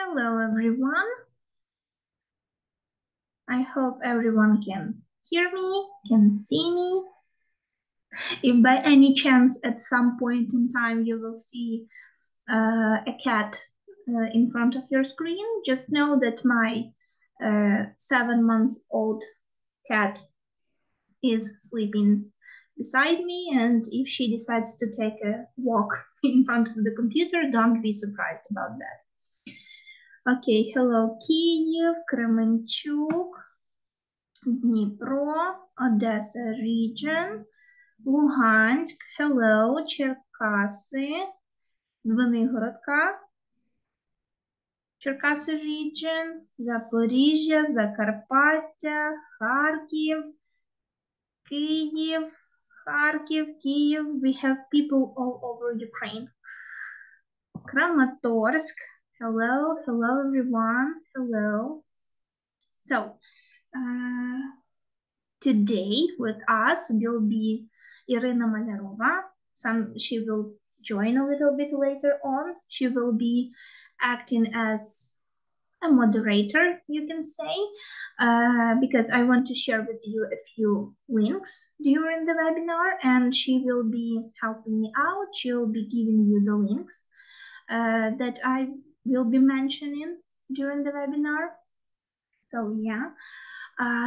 Hello everyone. I hope everyone can hear me, can see me. If by any chance at some point in time you will see a cat in front of your screen, just know that my 7-month-old cat is sleeping beside me, and if she decides to take a walk in front of the computer, don't be surprised about that. Okay, hello Kyiv, Kremenchuk, Dnipro, Odessa region, Luhansk, hello, Черкаси, Звенигородка, Черкаси region, Запоріжжя, Закарпаття, Харків, Київ, Kyiv. We have people all over Ukraine. Kramatorsk, hello everyone, hello. So, today with us will be Irina Malarova. She will join a little bit later on. She will be acting as a moderator, you can say, because I want to share with you a few links during the webinar, and she will be helping me out. She will be giving you the links that I will be mentioning during the webinar. So yeah,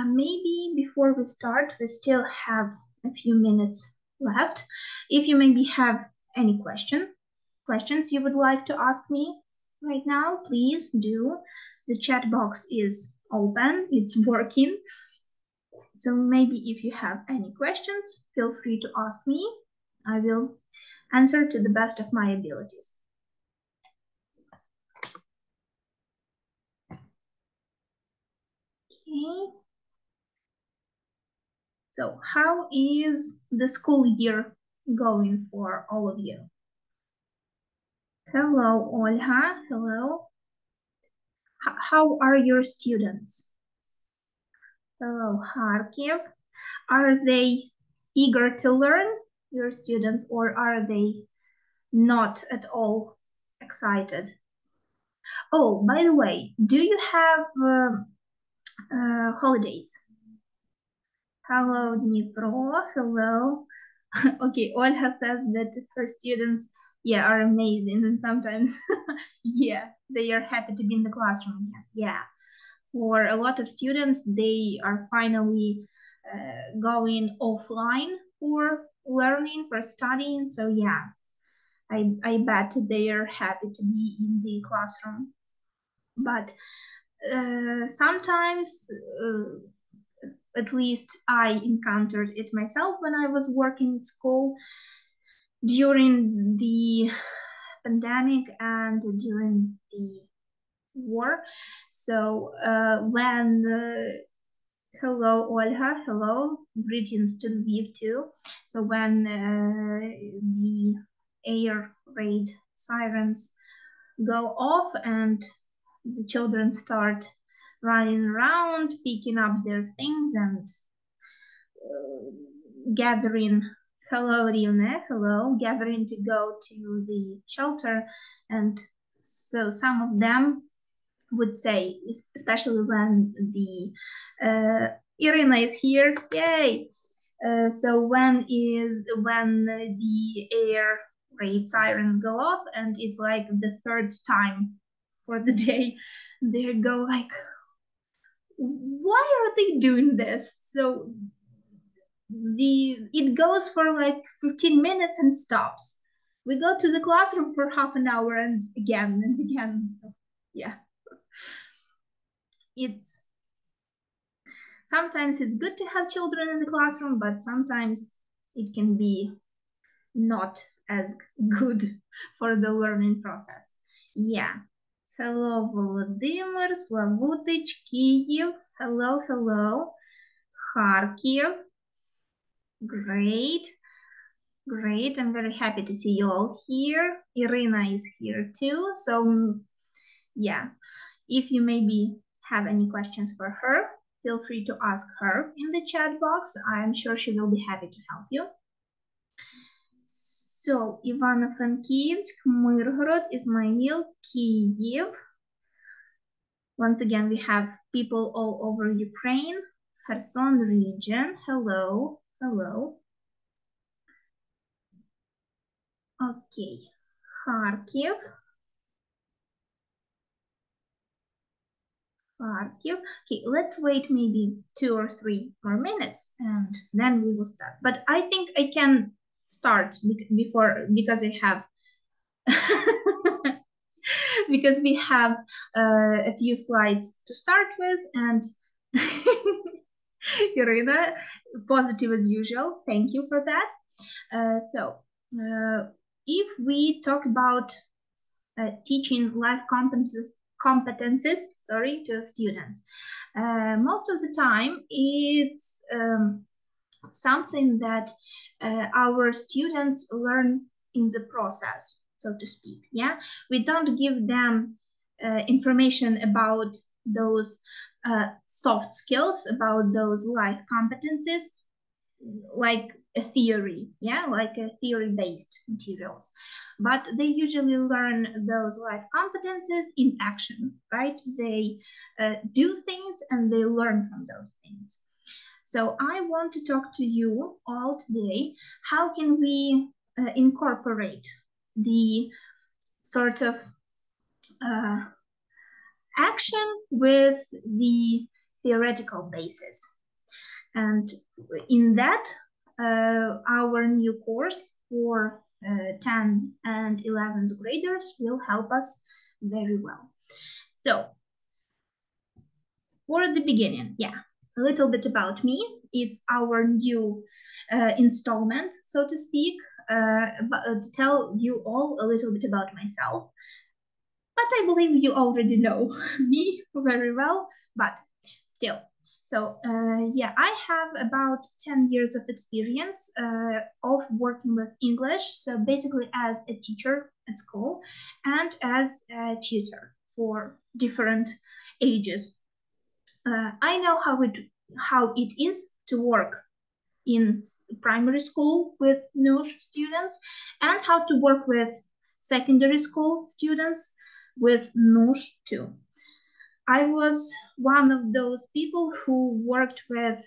maybe before we start, we still have a few minutes left. If you maybe have any questions you would like to ask me right now, please do. The chat box is open, it's working. So maybe if you have any questions, feel free to ask me. I will answer to the best of my abilities. Okay. So how is the school year going for all of you? Hello, Olha. Hello. How are your students? Hello, Kharkiv. Are they eager to learn, your students, or are they not at all excited? Oh, by the way, do you have holidays? Hello, Dnipro. Hello. Okay, Olha says that her students, yeah, are amazing, and sometimes, yeah, they are happy to be in the classroom again. Yeah, for a lot of students, they are finally going offline for learning, for studying. So yeah, I bet they are happy to be in the classroom. But sometimes, at least I encountered it myself when I was working at school during the pandemic and during the war. So when hello Olga, hello, greetings to Lviv too. So when the air raid sirens go off and the children start running around, picking up their things and gathering, hello Rione, hello, gathering to go to the shelter. And so some of them would say, especially when the Irina is here, yay! So when the air raid sirens go off and it's like the third time for the day, they go like, why are they doing this? So it goes for like 15 minutes and stops. We go to the classroom for half an hour and again. So yeah, sometimes it's good to have children in the classroom, but sometimes it can be not as good for the learning process. Yeah. Hello, Volodymyr, Slavutich, Kyiv. Hello. Kharkiv. Great. I'm very happy to see you all here. Irina is here too. So yeah, if you maybe have any questions for her, feel free to ask her in the chat box. I'm sure she will be happy to help you. So Ivano-Frankivsk, Myrgorod, Ismail, Kyiv. Once again, we have people all over Ukraine. Kherson region, hello, hello. Okay, Kharkiv. Okay, let's wait maybe 2 or 3 more minutes and then we will start. But I think I can start before, because I have because we have a few slides to start with, and Irina, positive as usual. Thank you for that. If we talk about teaching life competences, to students, most of the time it's something that our students learn in the process, so to speak. Yeah, we don't give them information about those soft skills, about those life competencies, like a theory, yeah, like a theory-based materials. But they usually learn those life competences in action, right? They do things and they learn from those things. So I want to talk to you all today, how can we incorporate the sort of action with the theoretical basis. And in that, our new course for 10 and 11th graders will help us very well. So, for the beginning, yeah, a little bit about me. It's our new installment, so to speak, to tell you all a little bit about myself. But I believe you already know me very well, but still. So yeah, I have about 10 years of experience of working with English. So basically as a teacher at school and as a tutor for different ages. I know how it is to work in primary school with NUSH students and how to work with secondary school students with NUSH too. I was one of those people who worked with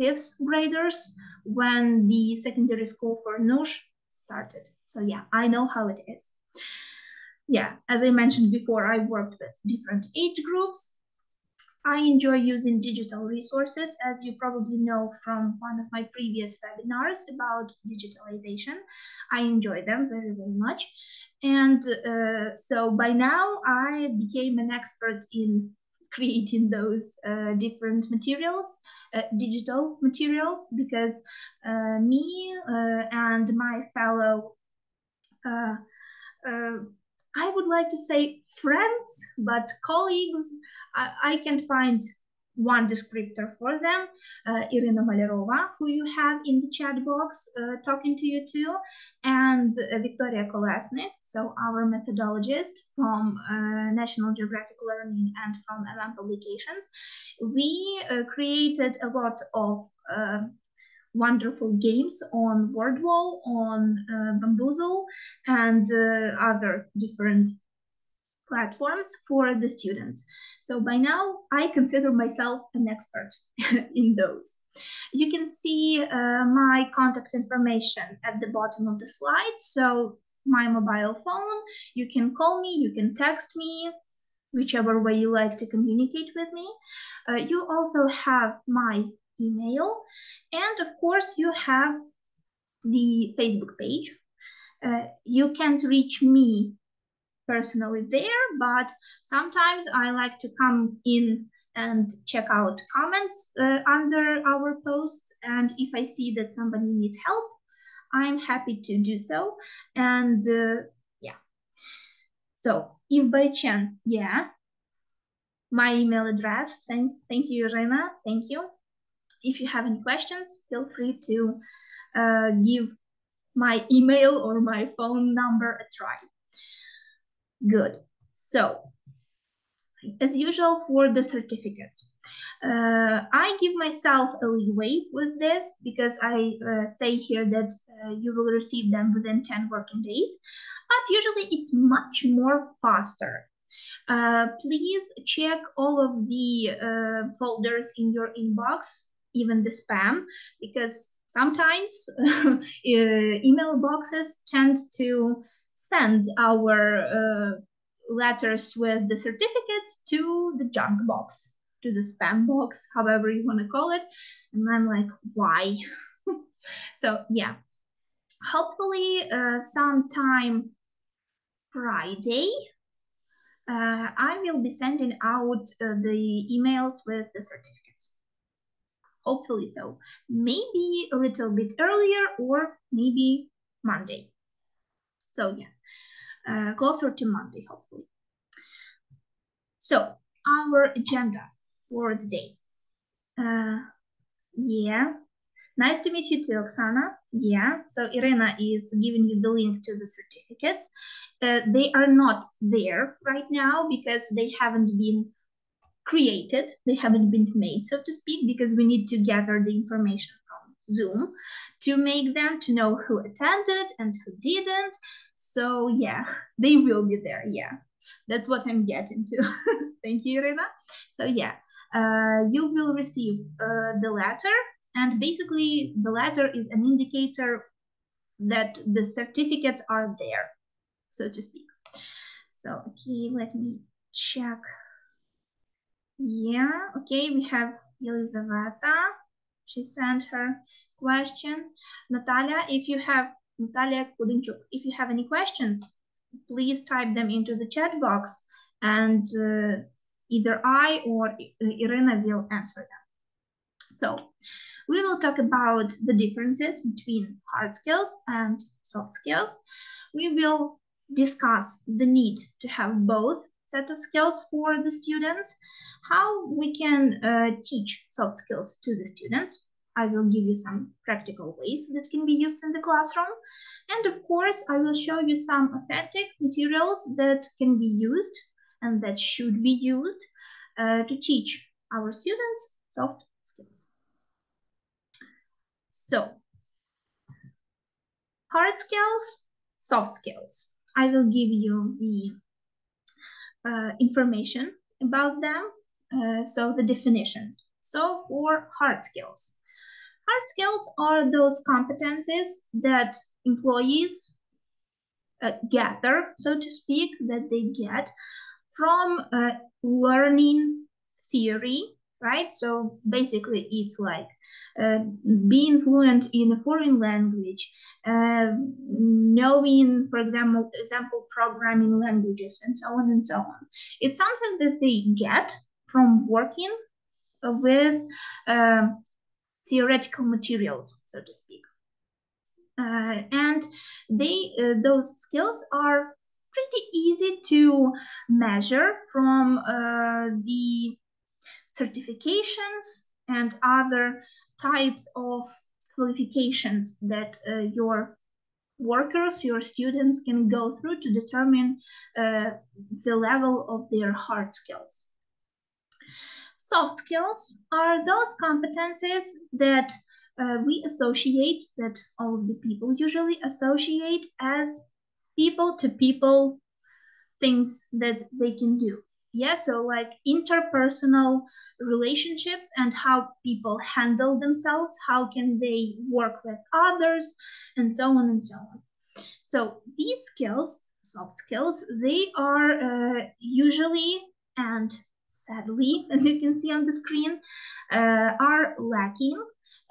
5th graders when the secondary school for NUSH started. So yeah, I know how it is. Yeah, as I mentioned before, I worked with different age groups. I enjoy using digital resources, as you probably know from one of my previous webinars about digitalization. I enjoy them very, very much. And so by now I became an expert in creating those different materials, digital materials, because me and my fellow I would like to say friends, but colleagues, I can find one descriptor for them, Irina Malerova, who you have in the chat box talking to you too, and Victoria Kolesnik, so our methodologist from National Geographic Learning and from MM Publications. We created a lot of wonderful games on Wordwall, on Bamboozle, and other different platforms for the students. So by now, I consider myself an expert in those. You can see my contact information at the bottom of the slide. So my mobile phone, you can call me, you can text me, whichever way you like to communicate with me. You also have my email, and of course you have the Facebook page. You can't reach me personally there, but sometimes I like to come in and check out comments under our posts, and if I see that somebody needs help, I'm happy to do so. And yeah, so if by chance, yeah, my email address, thank you, Irina, thank you. If you have any questions, feel free to give my email or my phone number a try. Good. So, as usual for the certificates, I give myself a leeway with this because I say here that you will receive them within 10 working days, but usually it's much more faster Please check all of the folders in your inbox, even the spam, because sometimes email boxes tend to send our letters with the certificates to the junk box, to the spam box, however you want to call it. And I'm like, why? So yeah, hopefully sometime Friday, I will be sending out the emails with the certificates. Hopefully so. Maybe a little bit earlier or maybe Monday. So yeah, closer to Monday, hopefully. So our agenda for the day. Yeah. Nice to meet you too, Oksana. Yeah, so Irina is giving you the link to the certificates. They are not there right now because they haven't been created. They haven't been made, so to speak, because we need to gather the information from Zoom to make them, to know who attended and who didn't. So yeah, they will be there. Yeah, that's what I'm getting to. Thank you, Irina. So yeah, you will receive the letter. And basically, the letter is an indicator that the certificates are there, so to speak. So, okay, let me check. Yeah, okay, we have Елизавета. She sent her question. Natalia, Natalia Kudinchuk, if you have any questions, please type them into the chat box and either I or Irina will answer them. So, we will talk about the differences between hard skills and soft skills. We will discuss the need to have both set of skills for the students, how we can teach soft skills to the students. I will give you some practical ways that can be used in the classroom. And of course, I will show you some authentic materials that can be used and that should be used to teach our students soft skills. So, hard skills, soft skills. I will give you the information about them, so the definitions. So for hard skills are those competences that employees gather, so to speak, that they get from learning theory, right? So basically it's like being fluent in a foreign language, knowing, for example, programming languages, and so on and so on. It's something that they get from working with theoretical materials, so to speak. And those skills are pretty easy to measure from the certifications and other types of qualifications that your workers, your students can go through to determine the level of their hard skills. Soft skills are those competencies that we associate, that all of the people usually associate as people-to-people things that they can do. Yeah, so like interpersonal relationships and how people handle themselves, how can they work with others, and so on and so on. So these skills, soft skills, they are usually, and sadly, as you can see on the screen, are lacking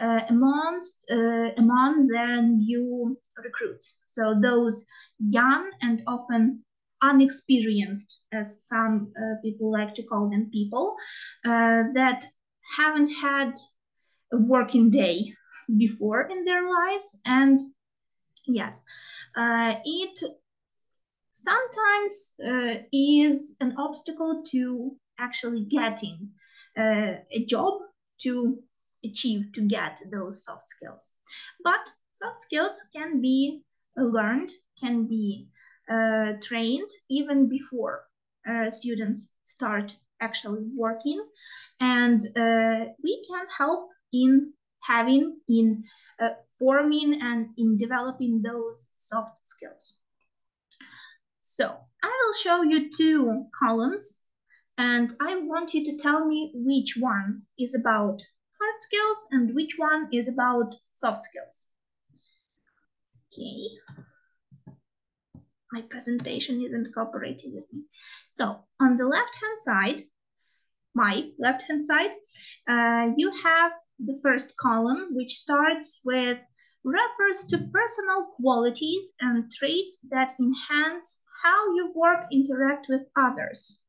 among the new recruits. So those young and often unexperienced, as some people like to call them, people that haven't had a working day before in their lives. And yes, it sometimes is an obstacle to actually getting a job, to achieve, to get those soft skills. But soft skills can be learned, can be trained even before students start actually working, and we can help in forming and in developing those soft skills. So I will show you two columns, and I want you to tell me which one is about hard skills and which one is about soft skills. Okay. My presentation isn't cooperating with me. So on the left-hand side, my left-hand side, you have the first column, which starts with refers to personal qualities and traits that enhance how your work interact with others.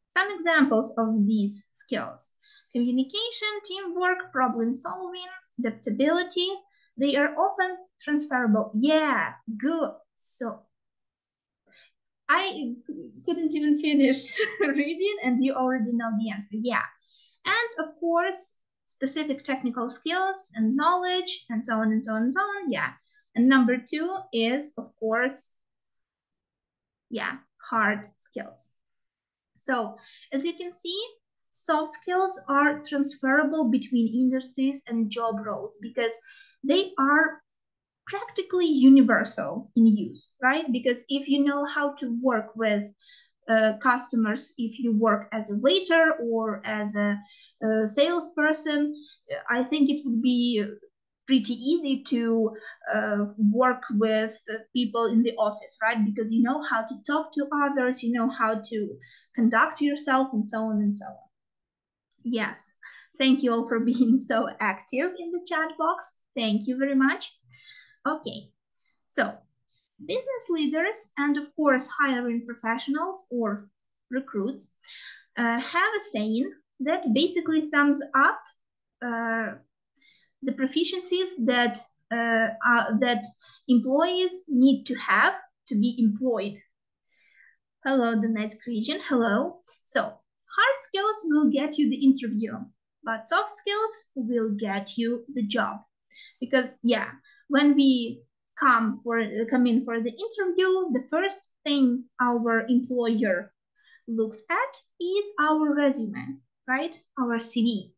Some examples of these skills: communication, teamwork, problem solving, adaptability. They are often transferable. Yeah, good. So I couldn't even finish reading and you already know the answer. Yeah. And of course, specific technical skills and knowledge and so on and so on and so on. Yeah. And number two is, of course, yeah, hard skills. So as you can see, soft skills are transferable between industries and job roles because they are practically universal in use, right? Because if you know how to work with customers, if you work as a waiter or as a salesperson, I think it would be pretty easy to work with people in the office, right? Because you know how to talk to others, you know how to conduct yourself, and so on and so on. Yes, thank you all for being so active in the chat box. Thank you very much. Okay, so business leaders and of course hiring professionals or recruits have a saying that basically sums up the proficiencies that that employees need to have to be employed. Hello, the next region. Hello. So hard skills will get you the interview, but soft skills will get you the job. Because yeah, when we come in for the interview, the first thing our employer looks at is our resume, right? Our CV.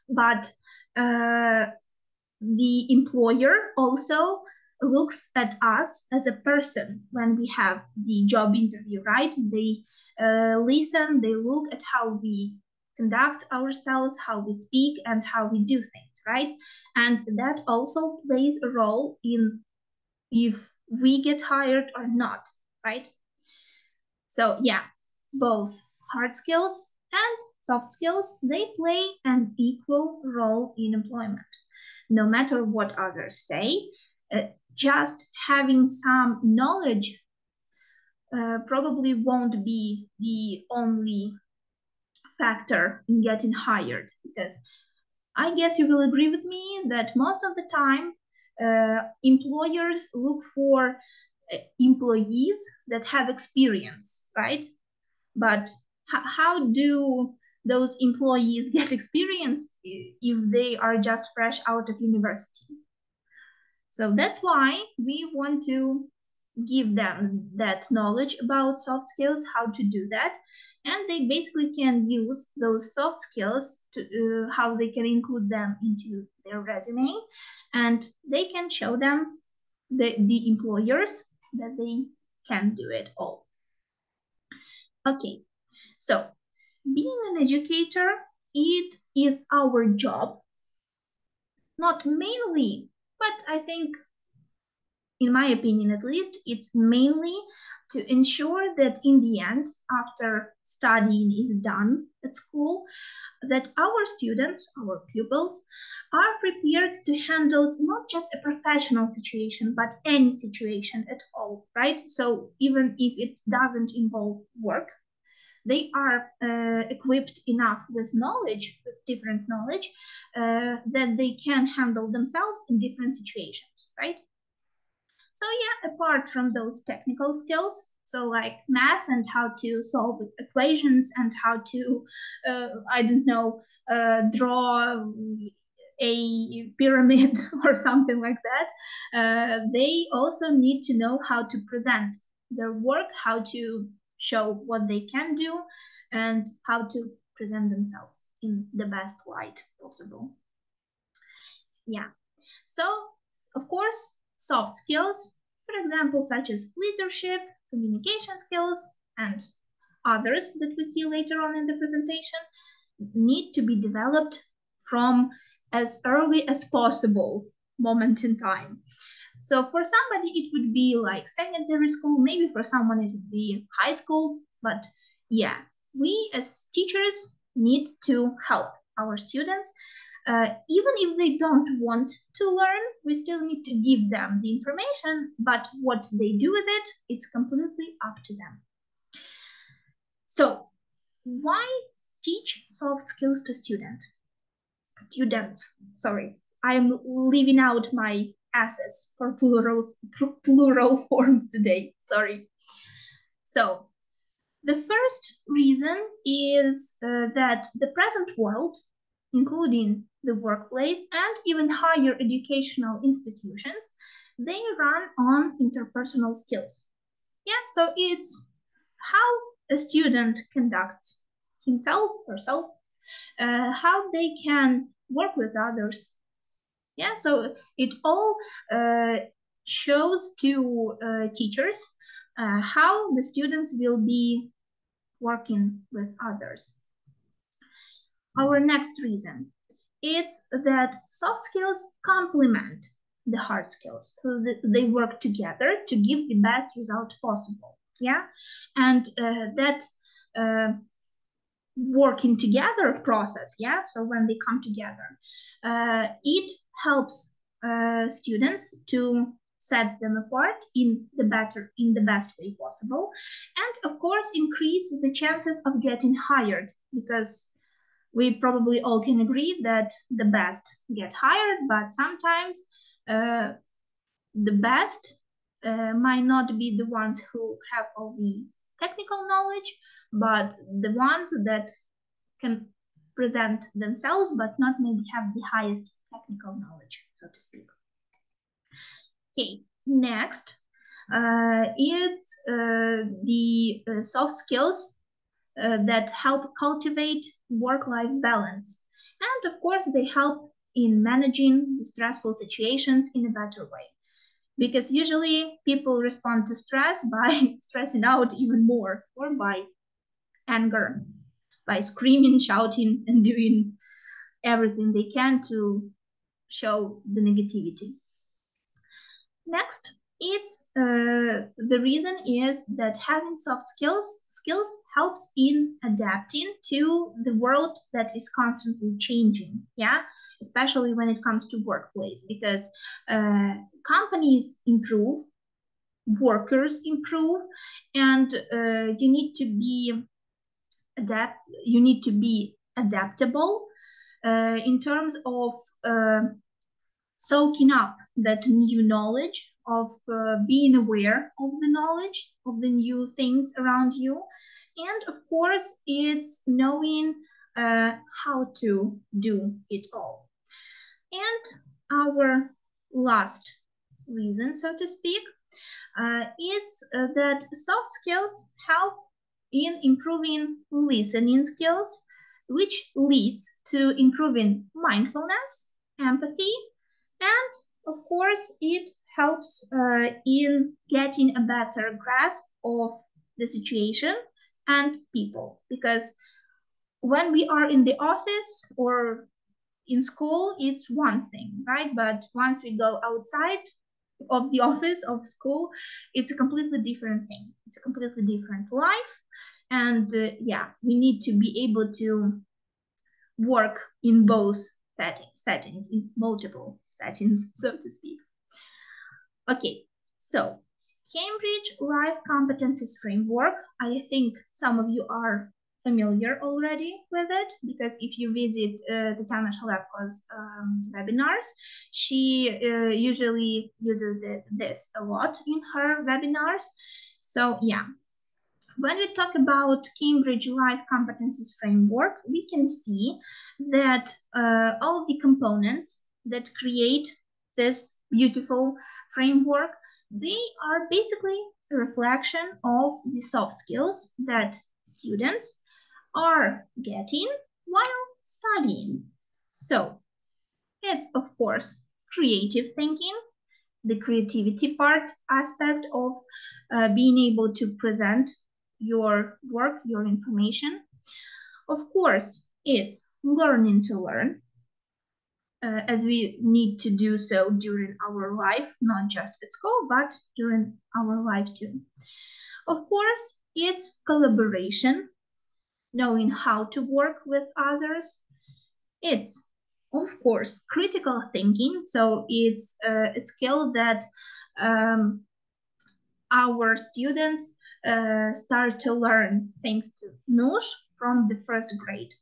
But the employer also looks at us as a person when we have the job interview, right? They listen, they look at how we conduct ourselves, how we speak, and how we do things, right? And that also plays a role in if we get hired or not, right? So yeah, both hard skills and soft skills, they play an equal role in employment. No matter what others say, just having some knowledge probably won't be the only factor in getting hired, because I guess you will agree with me that most of the time employers look for employees that have experience, right? But how do those employees get experience if they are just fresh out of university? So that's why we want to give them that knowledge about soft skills, how to do that. And they basically can use those soft skills to how they can include them into their resume, and they can show them the employers that they can do it all. Okay, so being an educator, it is our job, not mainly, but I think, in my opinion at least, it's mainly to ensure that in the end, after studying is done at school, that our students, our pupils, are prepared to handle not just a professional situation, but any situation at all, right? So even if it doesn't involve work, they are equipped enough with knowledge, with different knowledge, that they can handle themselves in different situations, right? So yeah, apart from those technical skills, so like math and how to solve equations and how to, I don't know, draw a pyramid or something like that, they also need to know how to present their work, how to show what they can do, and how to present themselves in the best light possible. Yeah, so of course, soft skills, for example, such as leadership, communication skills, and others that we see later on in the presentation need to be developed from as early as possible moment in time. So for somebody, it would be like secondary school, maybe for someone it would be high school, but yeah, we as teachers need to help our students. Even if they don't want to learn, we still need to give them the information, but what they do with it, it's completely up to them. So why teach soft skills to students? Sorry, I'm leaving out my S's for plural forms today, sorry. So the first reason is that the present world, including the workplace and even higher educational institutions, they run on interpersonal skills. Yeah, so it's how a student conducts himself, herself, how they can work with others. Yeah, so it all shows to teachers how the students will be working with others. Our next reason is that soft skills complement the hard skills, so that they work together to give the best result possible. Yeah, and that working together process, yeah, so when they come together, it helps students to set them apart in the best way possible, and of course increase the chances of getting hired, because we probably all can agree that the best get hired, but sometimes the best might not be the ones who have all the technical knowledge, but the ones that can present themselves, but not maybe have the highest technical knowledge, so to speak. Okay, next is the soft skills that help cultivate work-life balance. And of course, they help in managing the stressful situations in a better way. Because usually people respond to stress by stressing out even more, or by anger, by screaming, shouting, and doing everything they can to show the negativity. Next, it's the reason is that having soft skills helps in adapting to the world that is constantly changing, yeah, especially when it comes to workplace, because companies improve, workers improve, and you need to be adaptable in terms of soaking up that new knowledge, of being aware of the knowledge, of the new things around you. And of course, it's knowing how to do it all. And our last reason, so to speak, it's that soft skills help in improving listening skills, which leads to improving mindfulness, empathy, and of course, it helps in getting a better grasp of the situation and people. Because when we are in the office or in school, it's one thing, right? But once we go outside of the office, of school, it's a completely different thing. It's a completely different life. And yeah, we need to be able to work in both settings, in multiple settings, so to speak. Okay, so Cambridge Life Competences Framework, I think some of you are familiar already with it, because if you visit Tatiana Shalevko's webinars, she usually uses this a lot in her webinars. So yeah, when we talk about Cambridge Life Competences Framework, we can see that all the components that create this beautiful framework, they are basically a reflection of the soft skills that students are getting while studying. So it's, of course, creative thinking, the creativity aspect of being able to present your work, your information. Of course, it's learning to learn, as we need to do so during our life, not just at school, but during our life too. Of course, it's collaboration, knowing how to work with others. It's, of course, critical thinking. So it's a skill that our students start to learn thanks to NUSH from the first grade.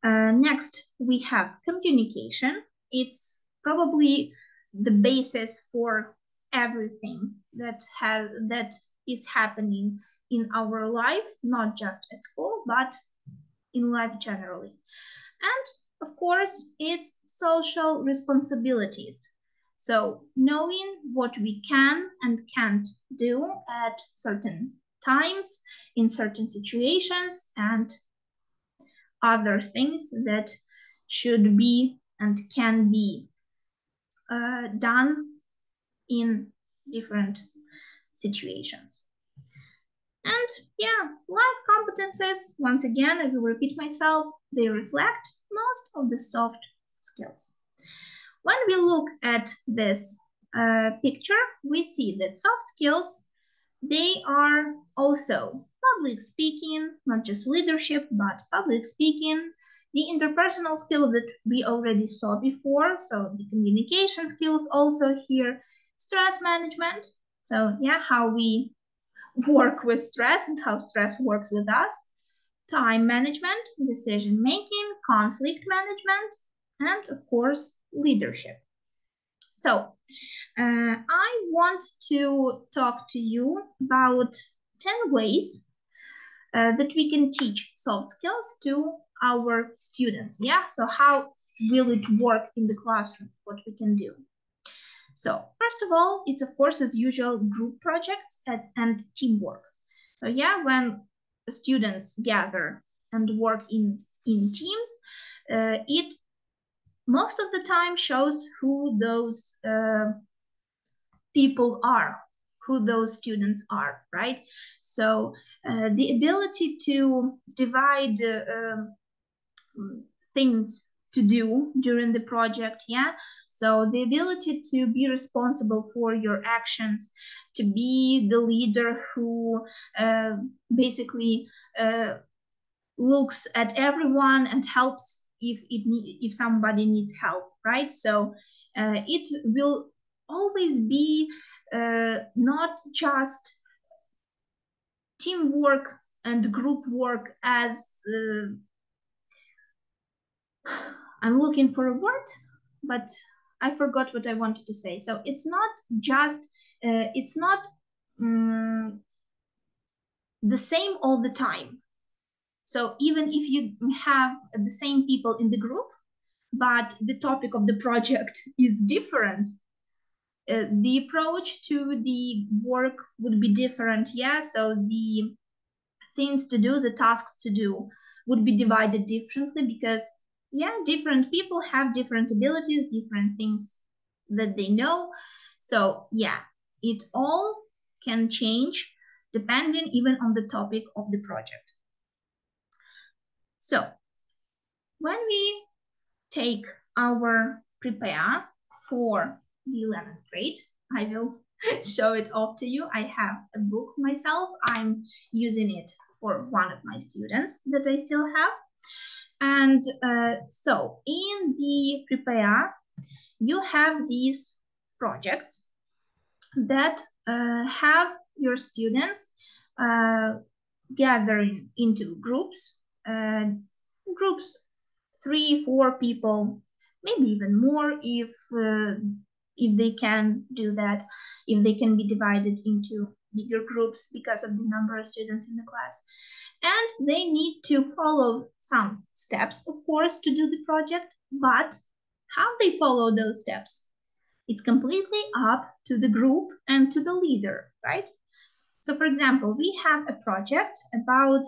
Next, we have communication. It's probably the basis for everything that is happening in our life, not just at school, but in life generally. And of course, it's social responsibilities. So knowing what we can and can't do at certain times, in certain situations, and other things that should be and can be done in different situations. And yeah, life competences, once again, I will repeat myself, they reflect most of the soft skills. When we look at this picture, we see that soft skills, they are also public speaking, not just leadership, but public speaking, the interpersonal skills that we already saw before, so the communication skills also here, stress management, so yeah, how we work with stress and how stress works with us, time management, decision making, conflict management, and of course, leadership. So I want to talk to you about 10 ways that we can teach soft skills to our students. Yeah, so how will it work in the classroom, what we can do. So first of all, it's of course, as usual, group projects and teamwork. So yeah, when students gather and work in teams, it most of the time shows who those people are, who those students are, right? So the ability to divide things to do during the project, yeah? So the ability to be responsible for your actions, to be the leader who basically looks at everyone and helps if somebody needs help, right? So it will always be not just teamwork and group work as I'm looking for a word, but I forgot what I wanted to say. So it's not just it's not the same all the time. So even if you have the same people in the group, but the topic of the project is different, the approach to the work would be different, yeah? So the things to do, the tasks to do would be divided differently because, yeah, different people have different abilities, different things that they know. So yeah, it all can change depending even on the topic of the project. So when we take our prepare for the 11th grade, I will show it off to you. I have a book myself. I'm using it for one of my students that I still have. And so in the prepare, you have these projects that have your students gathering into groups, groups 3-4 people, maybe even more if they can do that, if they can be divided into bigger groups because of the number of students in the class. And they need to follow some steps, of course, to do the project, but how they follow those steps, it's completely up to the group and to the leader, right? So for example, we have a project about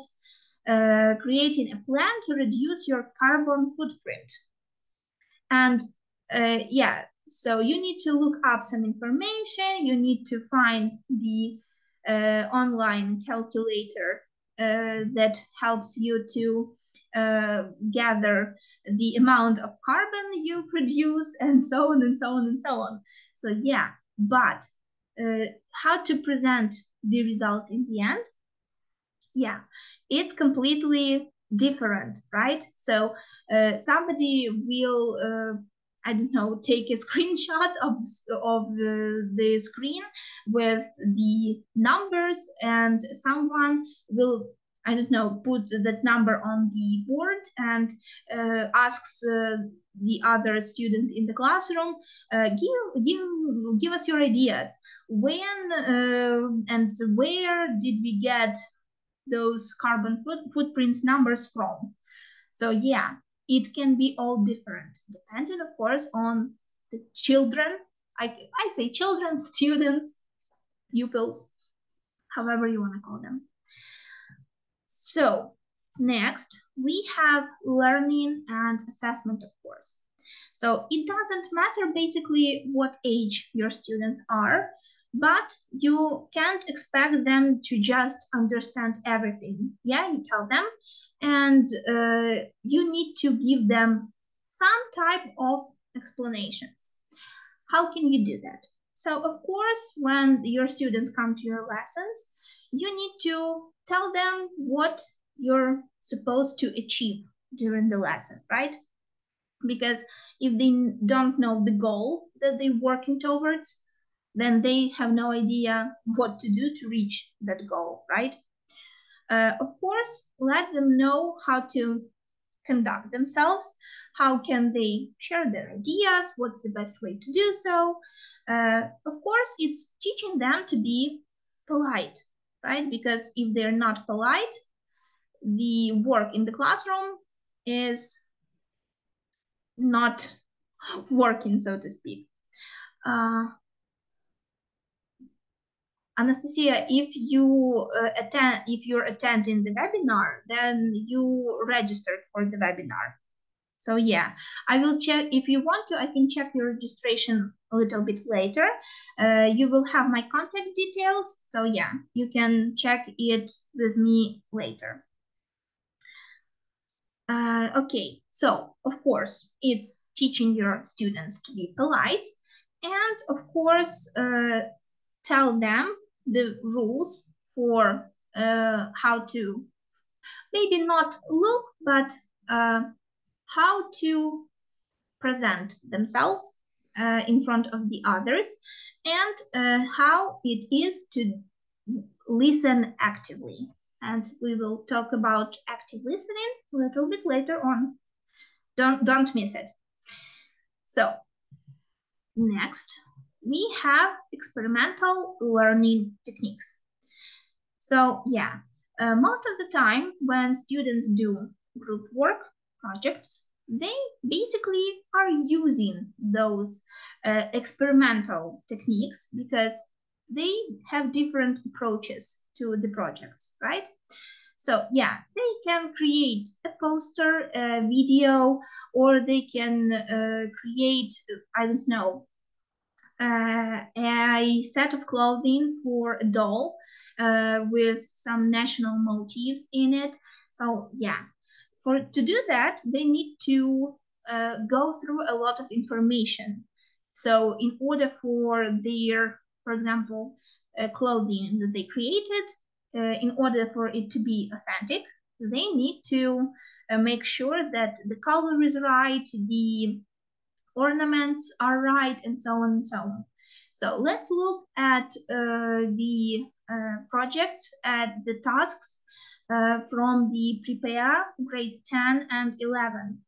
creating a plan to reduce your carbon footprint. And yeah, so you need to look up some information, you need to find the online calculator that helps you to gather the amount of carbon you produce, and so on and so on and so on. So yeah, but how to present the results in the end? Yeah, it's completely different, right? So somebody will I don't know, take a screenshot of the screen with the numbers, and someone will, I don't know, put that number on the board and asks the other students in the classroom, give us your ideas. When and where did we get those carbon footprints numbers from? So yeah, it can be all different, depending, of course, on the children. I say children, students, pupils, however you want to call them. So next, we have learning and assessment, of course. So it doesn't matter basically what age your students are, but you can't expect them to just understand everything. Yeah, you tell them, and you need to give them some type of explanations. How can you do that? So of course, when your students come to your lessons, you need to tell them what you're supposed to achieve during the lesson, right? Because if they don't know the goal that they're working towards, then they have no idea what to do to reach that goal, right? Of course, let them know how to conduct themselves, how can they share their ideas, what's the best way to do so. Of course, it's teaching them to be polite, right? Because if they're not polite, the work in the classroom is not working, so to speak. Anastasia, if you're attending the webinar, then you registered for the webinar. So yeah, I will check. If you want to, I can check your registration a little bit later. You will have my contact details. So yeah, you can check it with me later. Okay, so of course, it's teaching your students to be polite, and of course, tell them the rules for how to, maybe not look, but how to present themselves in front of the others, and how it is to listen actively. And we will talk about active listening a little bit later on. Don't miss it. So next, we have experimental learning techniques. So yeah, most of the time when students do group work projects, they basically are using those experimental techniques because they have different approaches to the projects, right? So yeah, they can create a poster, a video, or they can create, I don't know, a set of clothing for a doll with some national motifs in it. So yeah, to do that, they need to go through a lot of information. So in order for their, for example, clothing that they created, in order for it to be authentic, they need to make sure that the color is right, the ornaments are right, and so on and so on. So let's look at the projects, at the tasks from the Prepare grade 10 and 11.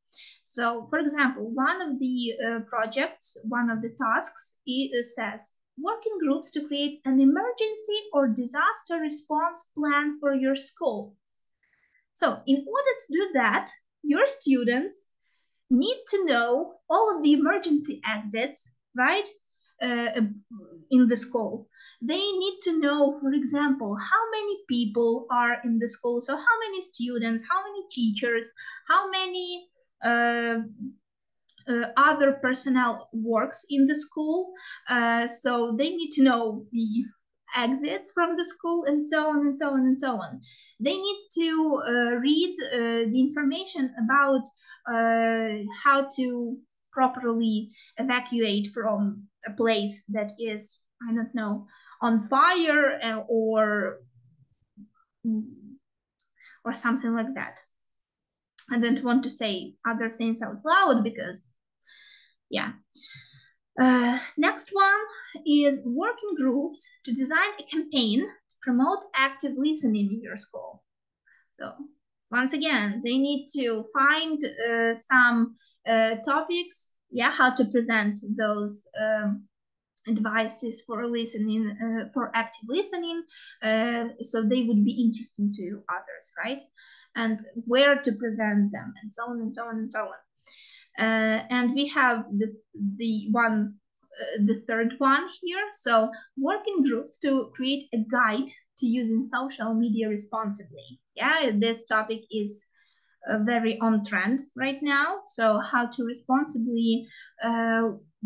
So for example, one of the projects, one of the tasks, it says, work in groups to create an emergency or disaster response plan for your school. So in order to do that, your students need to know all of the emergency exits, right, in the school. They need to know, for example, how many people are in the school. So how many students, how many teachers, how many other personnel works in the school. So they need to know the exits from the school, and so on and so on and so on. They need to read the information about how to properly evacuate from a place that is, I don't know, on fire or something like that. I don't want to say other things out loud because, yeah. Next one is work in groups to design a campaign to promote active listening in your school. So once again, they need to find some topics, how to present those advices for listening, for active listening, so they would be interesting to others, right? And where to present them, and so on and so on and so on. And we have the third one here. So work in groups to create a guide to using social media responsibly. Yeah, this topic is very on trend right now. So how to responsibly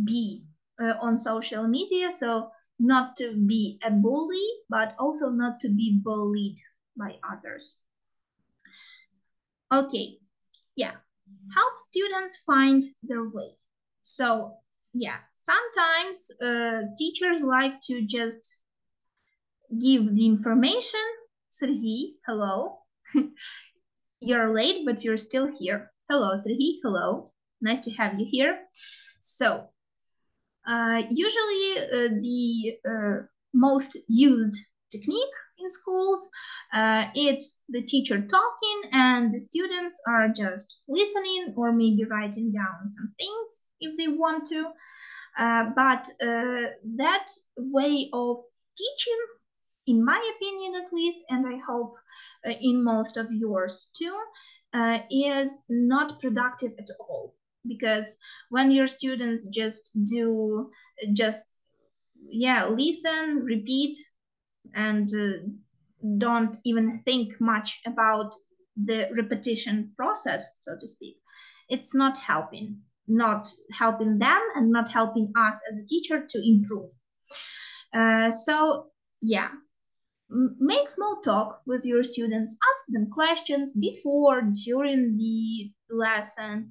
be on social media. So not to be a bully, but also not to be bullied by others. Okay, yeah. Help students find their way. So yeah, sometimes teachers like to just give the information. Sergey, hello. You're late, but you're still here. Hello, Sergey, hello. Nice to have you here. So usually the most used technique in schools, it's the teacher talking and the students are just listening or maybe writing down some things if they want to. But that way of teaching, in my opinion at least, and I hope in most of yours too, is not productive at all. Because when your students just listen, repeat, and don't even think much about the repetition process, so to speak, it's not helping them and not helping us as a teacher to improve. So yeah, make small talk with your students, ask them questions before, during the lesson,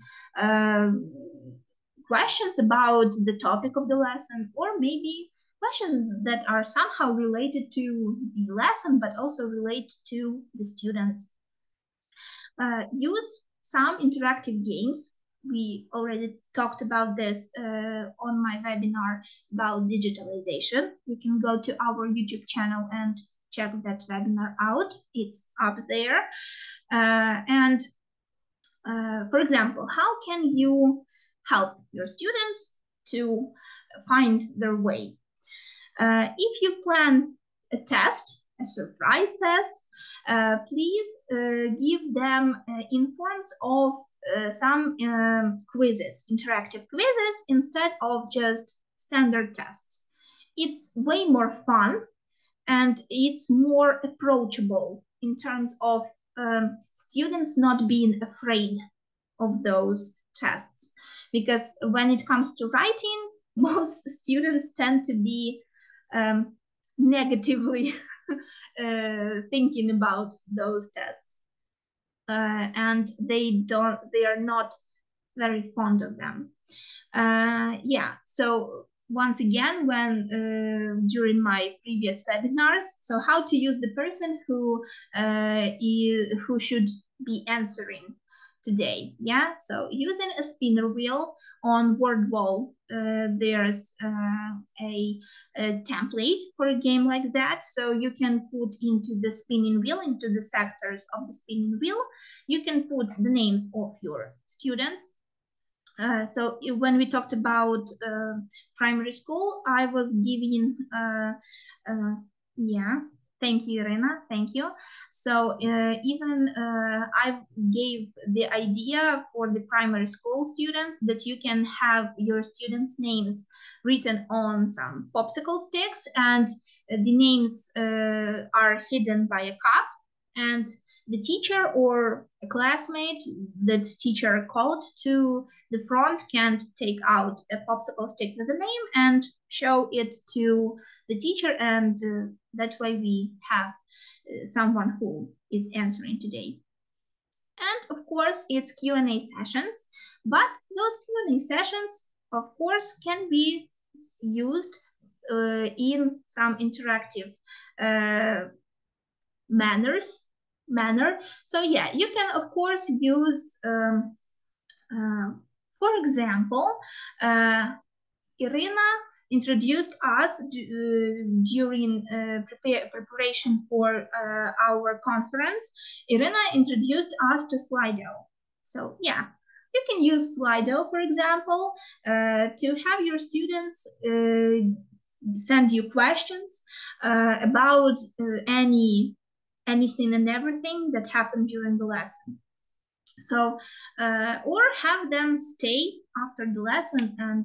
questions about the topic of the lesson, or maybe questions that are somehow related to the lesson, but also relate to the students. Use some interactive games. We already talked about this on my webinar about digitalization. You can go to our YouTube channel and check that webinar out. It's up there. For example, how can you help your students to find their way? If you plan a test, a surprise test, please give them in forms of some quizzes, interactive quizzes, instead of just standard tests. It's way more fun and it's more approachable in terms of students not being afraid of those tests. Because when it comes to writing, most students tend to be negatively thinking about those tests, and they are not very fond of them. So once again, when during my previous webinars, so how to use the person who should be answering today. So using a spinner wheel on word wall, there's a template for a game like that. So you can put into the spinning wheel, into the sectors of the spinning wheel, you can put the names of your students. So when we talked about primary school, I was giving, thank you, Irina, thank you. So even I gave the idea for the primary school students that you can have your students' names written on some popsicle sticks, and the names are hidden by a cup, and the teacher or a classmate that teacher called to the front can take out a popsicle stick with a name and show it to the teacher, and that way we have someone who is answering today. And of course, it's Q&A sessions, but those Q&A sessions, of course, can be used in some interactive manner. So yeah, you can of course use, for example, Irina introduced us during preparation for our conference. Irina introduced us to Slido. So yeah, you can use Slido, for example, to have your students send you questions about anything and everything that happened during the lesson. So, or have them stay after the lesson and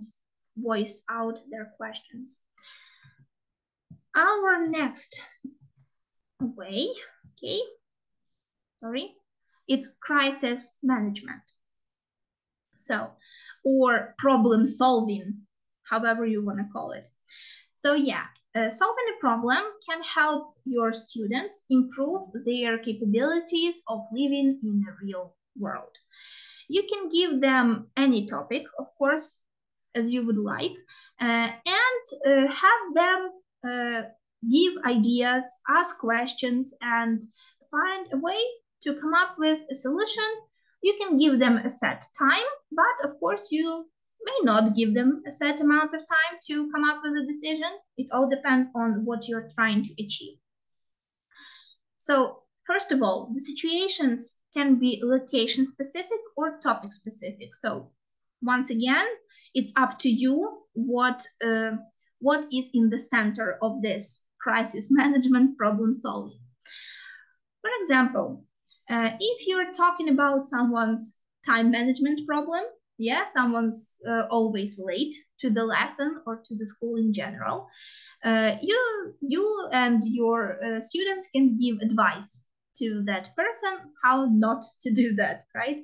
voice out their questions. Our next way, it's crisis management. So, or problem solving, however you want to call it. So yeah, solving a problem can help your students improve their capabilities of living in the real world. You can give them any topic, of course, as you would like, and have them give ideas, ask questions, and find a way to come up with a solution. You can give them a set time, but of course you may not give them a set amount of time to come up with a decision. It all depends on what you're trying to achieve. So first of all, the situations can be location specific or topic specific. So once again, it's up to you what is in the center of this crisis management problem solving. For example, if you're talking about someone's time management problem, yeah, someone's always late to the lesson or to the school in general, you and your students can give advice to that person how not to do that, right?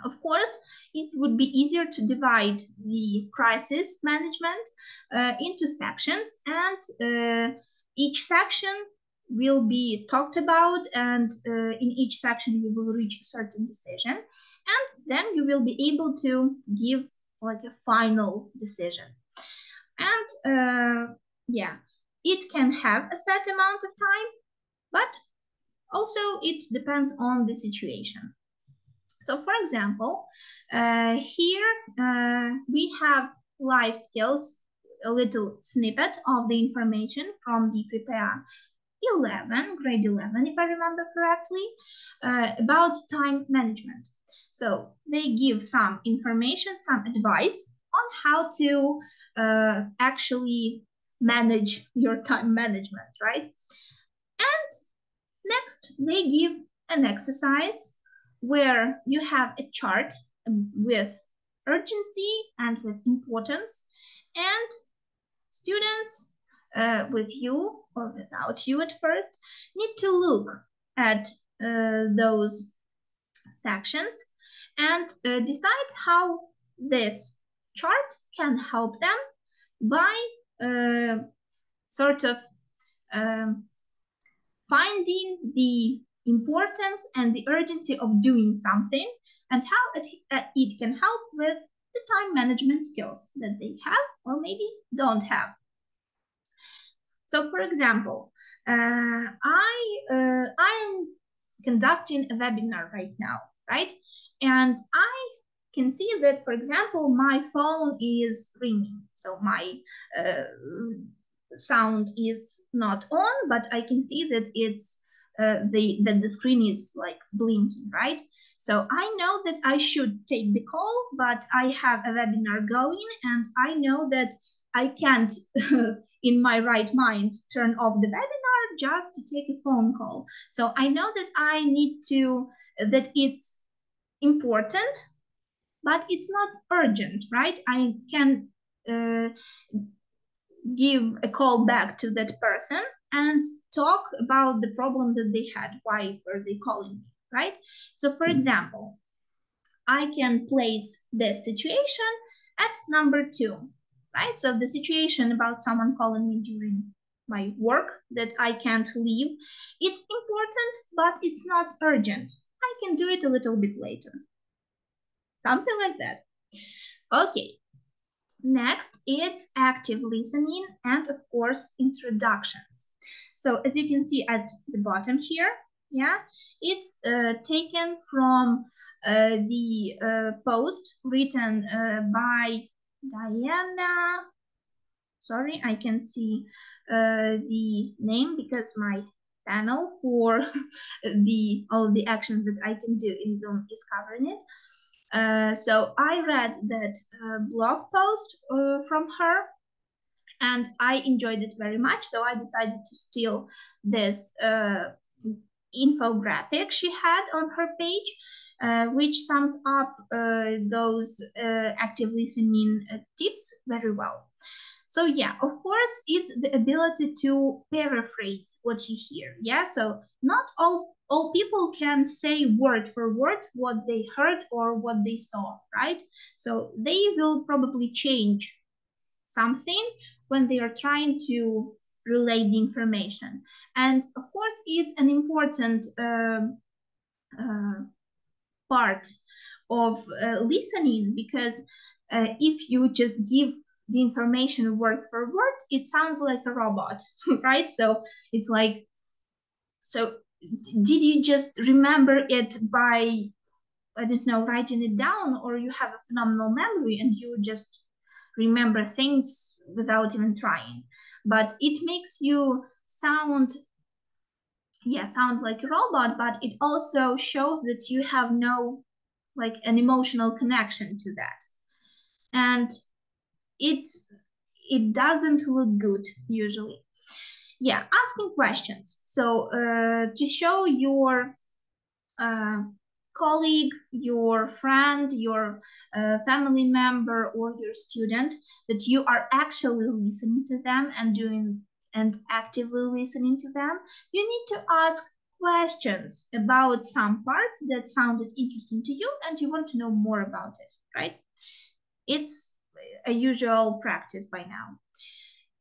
Of course, it would be easier to divide the crisis management into sections, and each section will be talked about, and in each section you will reach a certain decision, and then you will be able to give like a final decision. And yeah, it can have a set amount of time, but also it depends on the situation. So for example, here we have life skills, a little snippet of the information from the Prepare 11, grade 11, if I remember correctly, about time management. So they give some information, some advice on how to actually manage your time management, right? And next, they give an exercise where you have a chart with urgency and with importance, and students with you or without you at first need to look at those sections and decide how this chart can help them by sort of finding the importance and the urgency of doing something, and how it can help with the time management skills that they have or maybe don't have. So for example, I am conducting a webinar right now, right? And I can see that, for example, my phone is ringing. So my sound is not on, but I can see that it's that the screen is like blinking, right? So I know that I should take the call, but I have a webinar going, and I know that I can't, in my right mind, turn off the webinar just to take a phone call. So I know that I need to, that it's important, but it's not urgent, right? I can give a call back to that person and talk about the problem that they had. Why were they calling me, right? So for example, I can place this situation at number 2. right? So the situation about someone calling me during my work that I can't leave, it's important, but it's not urgent. I can do it a little bit later. Something like that. Okay. Next, it's active listening and, of course, introductions. So as you can see at the bottom here, yeah, it's taken from the post written by Diana. Sorry, I can see the name because my panel for all the actions that I can do in Zoom is covering it. So I read that blog post from her, and I enjoyed it very much. So I decided to steal this infographic she had on her page, which sums up those active listening tips very well. So yeah, of course, it's the ability to paraphrase what you hear. Yeah, so not all people can say word for word what they heard or what they saw, right? So they will probably change something when they are trying to relay the information. And of course, it's an important part of listening, because if you just give the information word for word, it sounds like a robot, right? So it's like, so did you just remember it by, I don't know, writing it down, or you have a phenomenal memory and you just remember things without even trying? But it makes you sound like a robot, but it also shows that you have no, like, an emotional connection to that. And it doesn't look good usually. Yeah, asking questions. So to show your colleague, your friend, your family member, or your student that you are actually listening to them and actively listening to them, you need to ask questions about some parts that sounded interesting to you and you want to know more about it, right? It's a usual practice by now.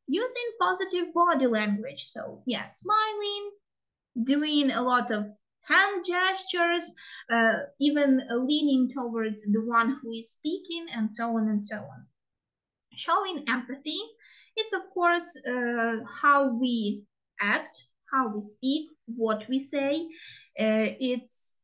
Using positive body language. So yeah, smiling, doing a lot of hand gestures, even leaning towards the one who is speaking, and so on and so on. Showing empathy. It's, of course, how we act, how we speak, what we say. It's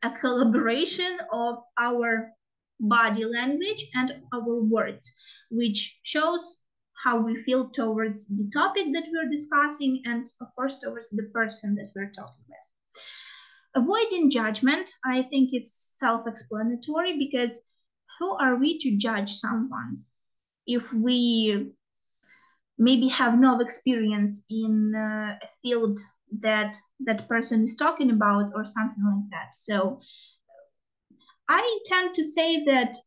a collaboration of our body language and our words, which shows how we feel towards the topic that we're discussing and, of course, towards the person that we're talking with. Avoiding judgment, I think it's self-explanatory, because who are we to judge someone if we maybe have no experience in a field that that person is talking about or something like that? So I tend to say that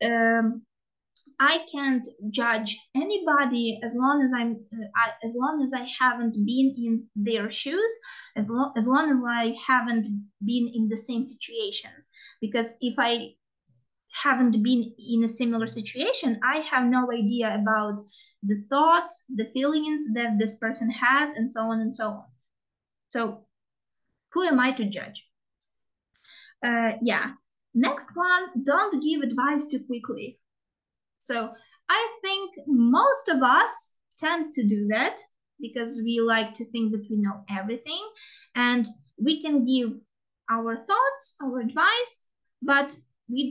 I can't judge anybody as long as I haven't been in their shoes, as long as I haven't been in the same situation. Because if I haven't been in a similar situation, I have no idea about the thoughts, the feelings that this person has, and so on and so on. So who am I to judge? Yeah. Next one, don't give advice too quickly. So I think most of us tend to do that because we like to think that we know everything, and we can give our thoughts, our advice, but we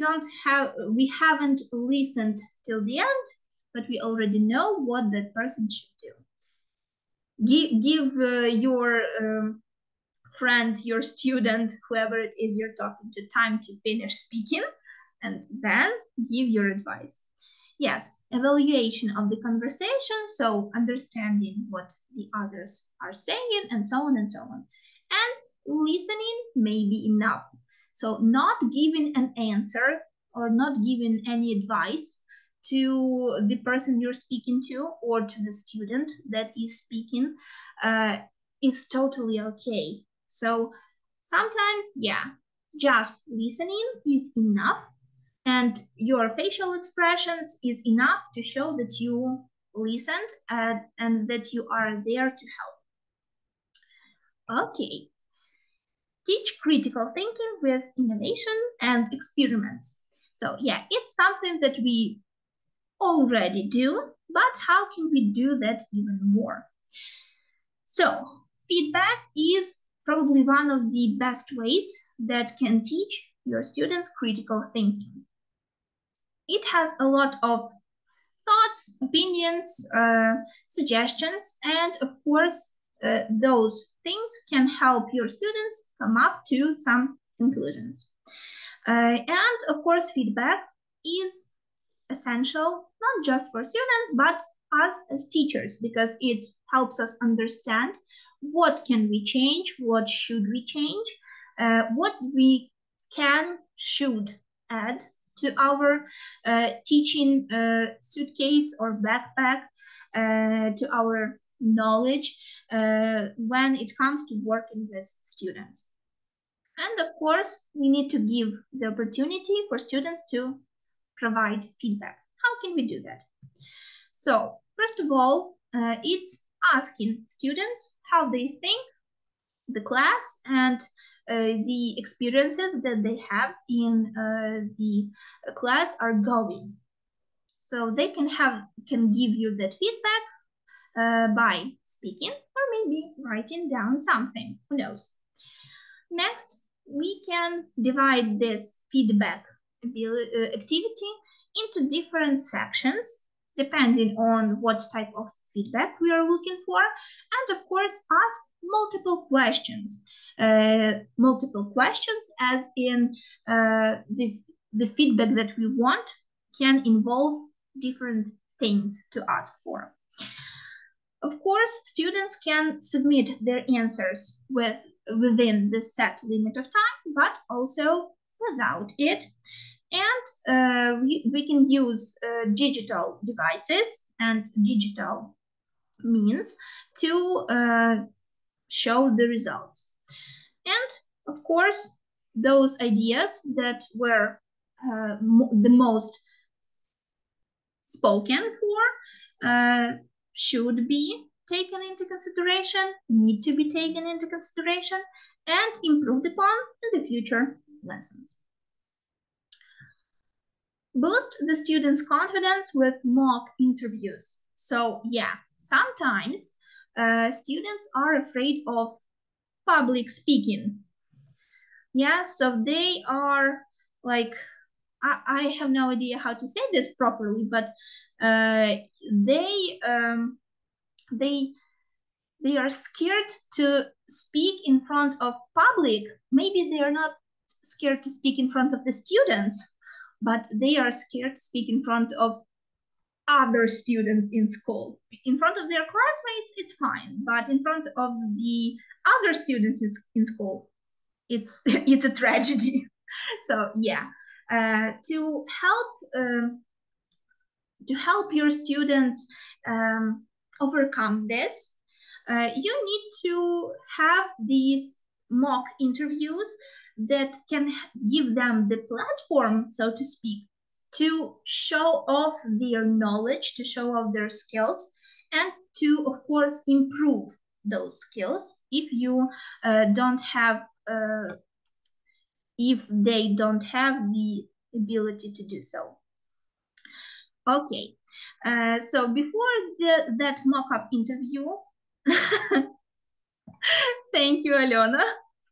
haven't listened till the end, but we already know what that person should do. Give your friend, your student, whoever it is you're talking to, time to finish speaking, and then give your advice. Yes, evaluation of the conversation, so understanding what the others are saying, and so on and so on. And listening may be enough. So not giving an answer or not giving any advice to the person you're speaking to or to the student that is speaking is totally okay. So sometimes, yeah, just listening is enough. And your facial expressions is enough to show that you listened and that you are there to help. Okay. Teach critical thinking with innovation and experiments. So yeah, it's something that we already do, but how can we do that even more? So feedback is probably one of the best ways that can teach your students critical thinking. It has a lot of thoughts, opinions, suggestions, and of course, those things can help your students come up to some conclusions. And of course, feedback is essential, not just for students, but us as teachers, because it helps us understand what can we change, what should we change, what we should add to our teaching suitcase or backpack, to our knowledge when it comes to working with students. And of course, we need to give the opportunity for students to provide feedback. How can we do that? So first of all, it's asking students how they think the class and the experiences that they have in the class are going. So they can give you that feedback by speaking or maybe writing down something, who knows. Next, we can divide this feedback activity into different sections, depending on what type of feedback we are looking for, and of course, ask multiple questions. Multiple questions as in the feedback that we want can involve different things to ask for. Of course, students can submit their answers within the set limit of time, but also without it. And we can use digital devices and digital means to show the results. And of course, those ideas that were the most spoken for should be taken into consideration, need to be taken into consideration, and improved upon in the future lessons. Boost the students' confidence with mock interviews. So yeah, sometimes students are afraid of public speaking. Yeah, so they are like, I have no idea how to say this properly, but they are scared to speak in front of public. Maybe they are not scared to speak in front of the students, but they are scared to speak in front of other students in school. In front of their classmates, it's fine, but in front of the other students in school, it's a tragedy. So yeah, to help your students overcome this, you need to have these mock interviews that can give them the platform, so to speak, to show off their knowledge, to show off their skills, and to, of course, improve those skills if you don't have, if they don't have the ability to do so. Okay, so before that mock-up interview, thank you, Alena,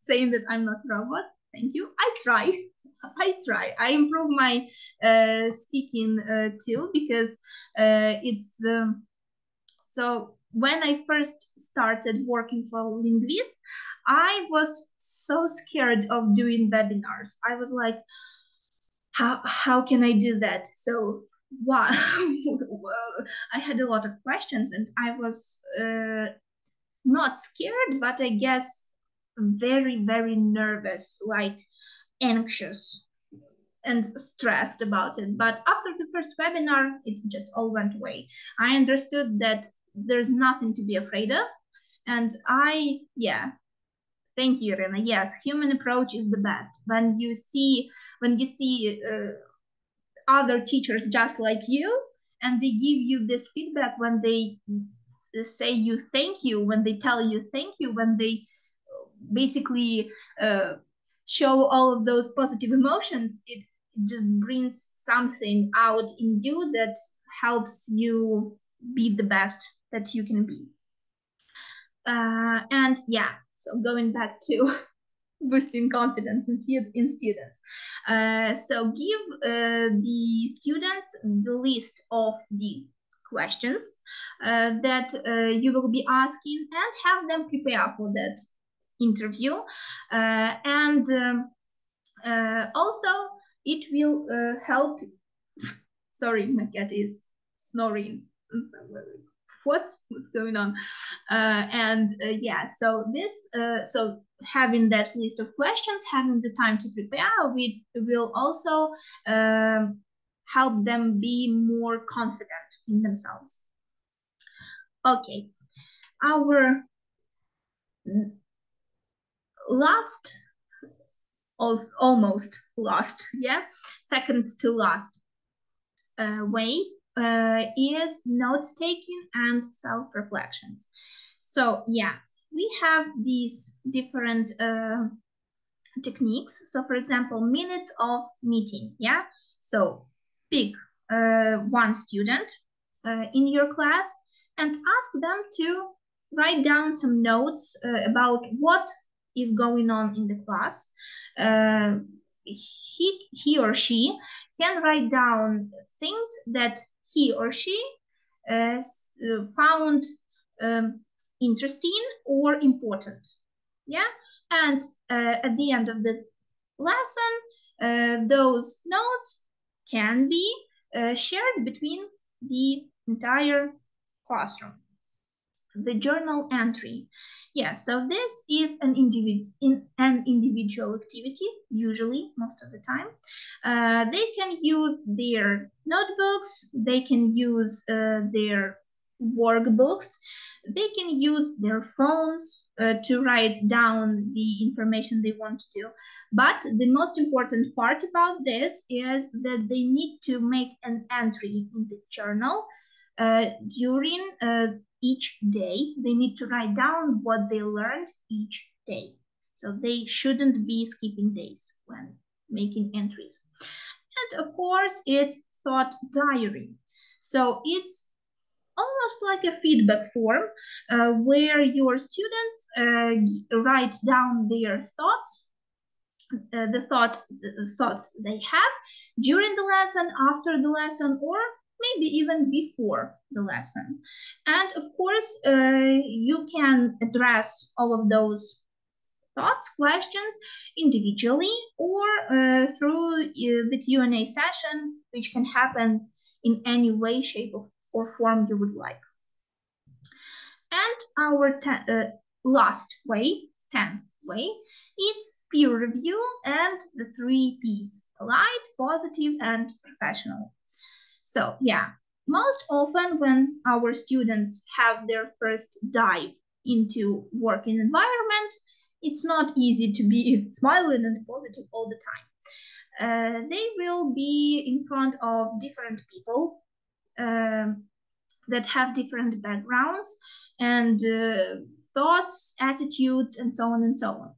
saying that I'm not a robot. Thank you. I try. I improve my speaking too, because it's so when I first started working for Linguist, I was so scared of doing webinars. I was like, how can I do that? So why? I had a lot of questions, and I was not scared, but I guess very, very nervous, like anxious and stressed about it. But after the first webinar, it just all went away. I understood that there's nothing to be afraid of. And thank you, Irina. Yes, human approach is the best. When you see other teachers just like you, and they give you this feedback when they say you thank you, when they tell you thank you, when they basically show all of those positive emotions, it just brings something out in you that helps you be the best that you can be. And yeah, so going back to boosting confidence in students. So give the students the list of the questions that you will be asking, and have them prepare for that interview. And also it will help. Sorry, my cat is snoring. What's going on? Yeah, so this, so having that list of questions, having the time to prepare, we will also help them be more confident in themselves. Okay, our last, almost last, yeah, second to last way is note-taking and self-reflections. So yeah, we have these different techniques. So for example, minutes of meeting, yeah? So pick one student in your class and ask them to write down some notes about what is going on in the class. He or she can write down things that he or she found interesting or important, yeah? And at the end of the lesson, those notes can be shared between the entire classroom. The journal entry. Yeah, so this is an individual activity, usually, most of the time. They can use their notebooks, they can use their workbooks, they can use their phones to write down the information they want to do. But the most important part about this is that they need to make an entry in the journal during each day. They need to write down what they learned each day. So they shouldn't be skipping days when making entries. And of course, it's thought diary. So it's almost like a feedback form where your students write down their thoughts, the thoughts they have during the lesson, after the lesson, or maybe even before the lesson. And of course, you can address all of those thoughts, questions individually, or through the Q&A session, which can happen in any way, shape, or form you would like. And our last way, 10th way, it's peer review and the 3 Ps: polite, positive, and professional. So yeah, most often when our students have their first dive into working environment, it's not easy to be smiling and positive all the time. They will be in front of different people that have different backgrounds and thoughts, attitudes, and so on and so on.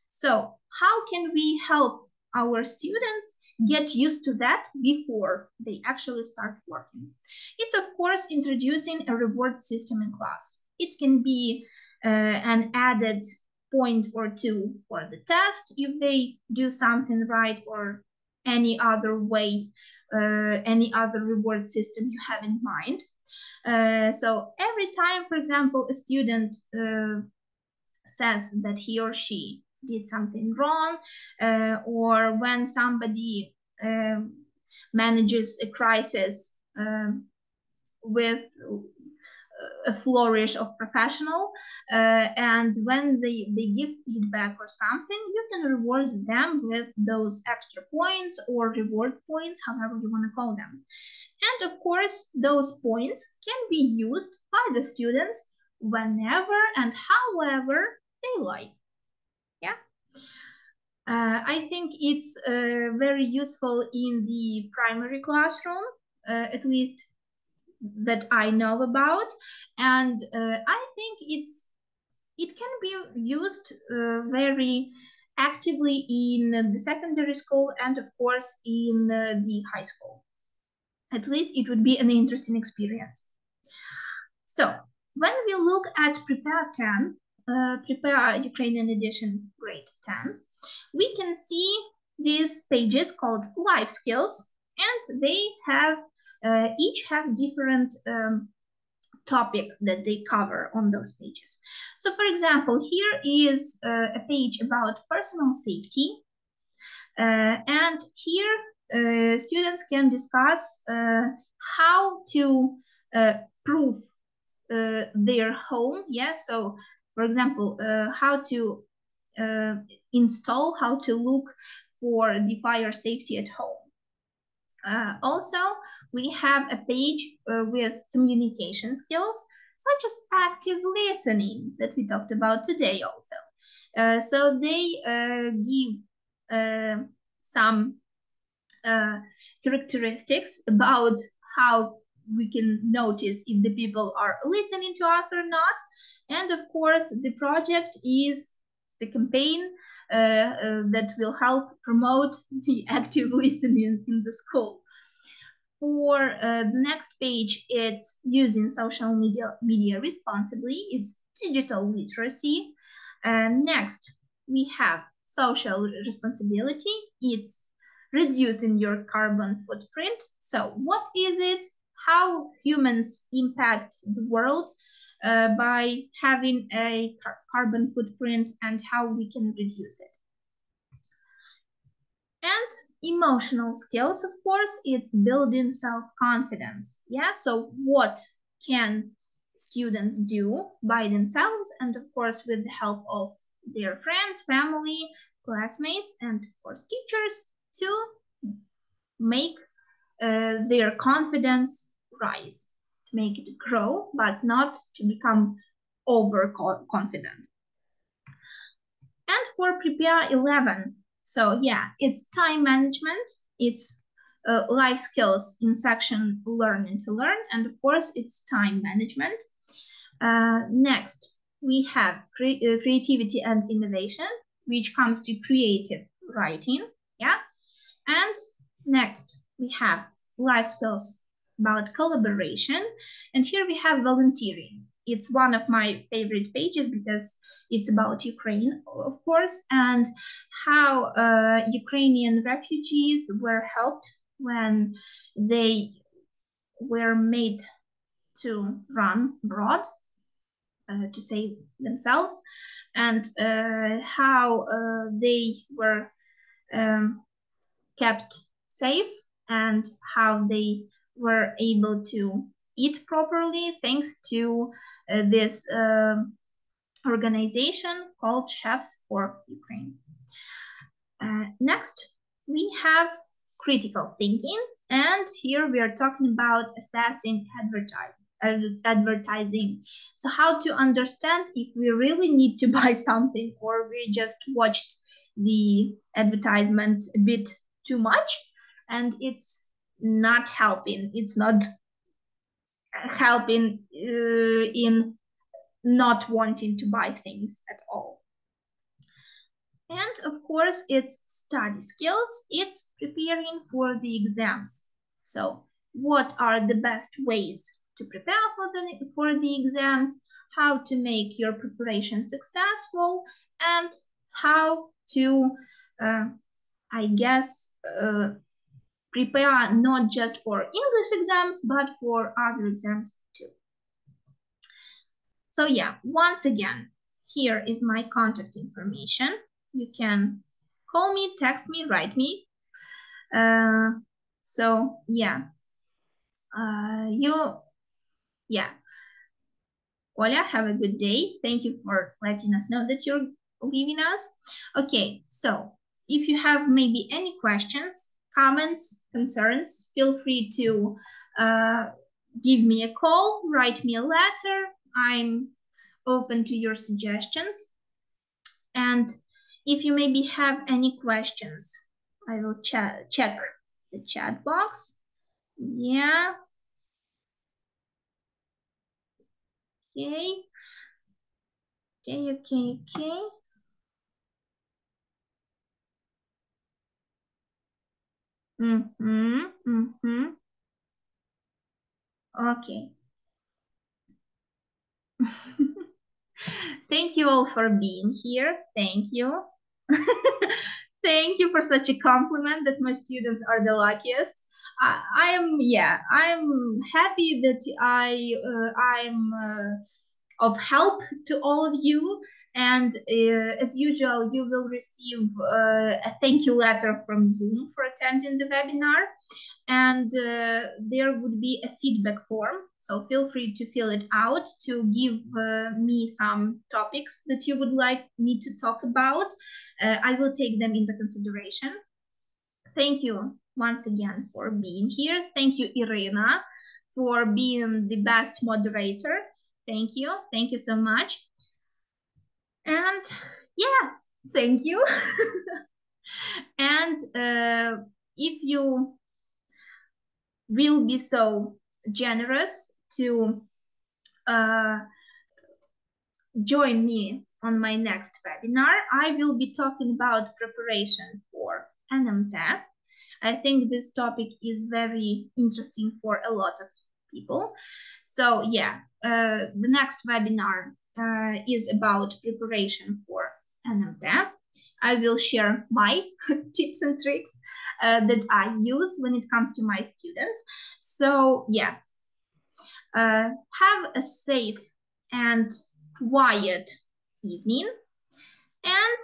So how can we help our students get used to that before they actually start working? It's of course introducing a reward system in class. It can be an added point or 2 for the test if they do something right, or any other way, any other reward system you have in mind. So every time, for example, a student says that he or she did something wrong, or when somebody manages a crisis with a flourish of professional, and when they give feedback or something, you can reward them with those extra points or reward points, however you want to call them. And of course, those points can be used by the students whenever and however they like. Yeah. I think it's very useful in the primary classroom, at least that I know about, and I think it can be used very actively in the secondary school and of course in the high school. At least it would be an interesting experience. So when we look at Prepare 10, Prepare Ukrainian edition grade 10, we can see these pages called life skills, and they have each have different topic that they cover on those pages. So for example, here is a page about personal safety, and here students can discuss how to proof their home. Yeah, so for example, how to install, how to look for the fire safety at home. Also, we have a page with communication skills, such as active listening that we talked about today also. So they give some characteristics about how we can notice if the people are listening to us or not. And of course, the project is the campaign that will help promote the active listening in the school. For the next page, it's using social media responsibly. It's digital literacy. Next, we have social responsibility. It's reducing your carbon footprint. So what is it? How humans impact the world by having a carbon footprint and how we can reduce it. And emotional skills, of course, it's building self-confidence. Yeah, so what can students do by themselves and of course with the help of their friends, family, classmates, and of course teachers to make their confidence rise, to make it grow, but not to become overconfident. And for Prepare 11, so yeah, it's time management, it's life skills in section learning to learn, and of course it's time management. Next, we have creativity and innovation, which comes to creative writing, yeah. And next, we have life skills about collaboration, and here we have volunteering. It's one of my favorite pages because it's about Ukraine, of course, and how Ukrainian refugees were helped when they were made to run abroad to save themselves, and how they were kept safe and how they were able to eat properly thanks to this organization called Chefs for Ukraine. Next, we have critical thinking, and here we are talking about assessing advertising. So how to understand if we really need to buy something or we just watched the advertisement a bit too much and it's not helping. It's not helping in not wanting to buy things at all. And of course, it's study skills. It's preparing for the exams. So what are the best ways to prepare for the exams, how to make your preparation successful, and how to, I guess, prepare not just for English exams, but for other exams too. So yeah, once again, here is my contact information. You can call me, text me, write me. So yeah, Oля, have a good day. Thank you for letting us know that you're leaving us. Okay, so if you have maybe any questions, comments, concerns, feel free to give me a call, write me a letter. I'm open to your suggestions. And if you maybe have any questions, I will check the chat box. Yeah. Okay. Okay. Okay. Thank you all for being here. Thank you. Thank you for such a compliment that my students are the luckiest. I'm happy that I'm of help to all of you. And as usual, you will receive a thank you letter from Zoom for attending the webinar. And there would be a feedback form. So feel free to fill it out to give me some topics that you would like me to talk about. I will take them into consideration. Thank you once again for being here. Thank you, Irina, for being the best moderator. Thank you. Thank you so much. And yeah, thank you. And if you will be so generous to join me on my next webinar, I will be talking about preparation for NMT. I think this topic is very interesting for a lot of people. So yeah, the next webinar is about preparation for NMT. I will share my tips and tricks that I use when it comes to my students. So yeah, have a safe and quiet evening, and